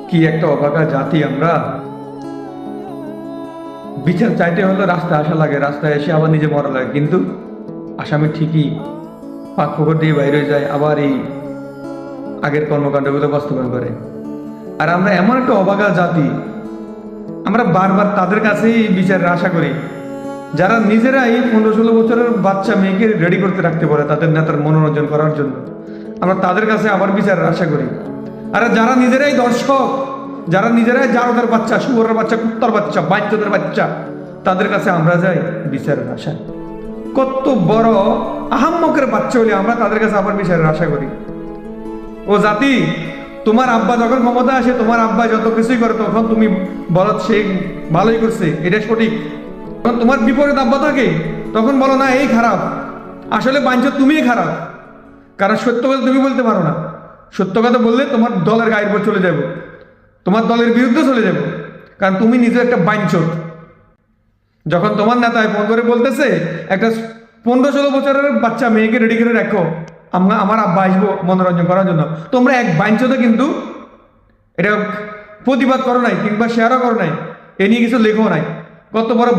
কি একটা অবাকা জাতি আমরা। বিচার চাইতে হলে রাস্তায় আসা লাগে, রাস্তায় এসে আবার নিজে মরা লাগে, কিন্তু আসামি ঠিকই পাক পুকুর দিয়ে বাইরে যায়, আবার এই আগের কর্মকাণ্ডগুলো বাস্তবায়ন করে। আর আমরা এমন একটা অবাকা জাতি, আমরা বারবার তাদের কাছেই বিচারের আশা করি যারা নিজেরাই 15-16 বছরের বাচ্চা মেয়েকে রেডি করতে রাখতে পারে তাদের নেতার মনোরঞ্জন করার জন্য। আমরা তাদের কাছে আবার বিচারের আশা করি। আর যারা নিজেরাই দর্শক, যারা নিজেরাই জারদের বাচ্চা, শুয়োরের বাচ্চা, কুত্তার বাচ্চা, বাচ্চাদের বাচ্চা, তাদের কাছে আমরা যাই বিচারের আশা। কত বড় আহাম্মকের বাচ্চা হলে আমরা তাদের কাছে আবার বিচারের আশা করি। ও জাতি, তোমার আব্বা যখন ক্ষমতা আসে, তোমার আব্বা যত কিছুই করে, তখন তুমি বলো সে ভালোই করছে, এটা সঠিক। তখন তোমার বিপরীত আব্বা থাকে, তখন বলো না এই খারাপ। আসলে বাঞ্ছ তুমিই খারাপ, কারণ সত্য কথা তুমি বলতে পারো না। সত্য কথা বললে তোমার দলের গায়ের উপর চলে যাবো, তোমার দলের বিরুদ্ধে চলে যাবো, কারণ তুমি নিজে একটা বাঞ্চত। যখন তোমার নেতায় ফোন করে বলতেছে একটা 15-16 বছরের বাচ্চা মেয়েকে রেডি করে রাখো, আমার আব্বা আসবো মনোরঞ্জন করার জন্য, তোমরা এক বাঞ্চতে কিন্তু এটা প্রতিবাদ করো নাই, কিংবা শেয়ারও করো নাই, এ নিয়ে কিছু লেখো নাই। কত বড়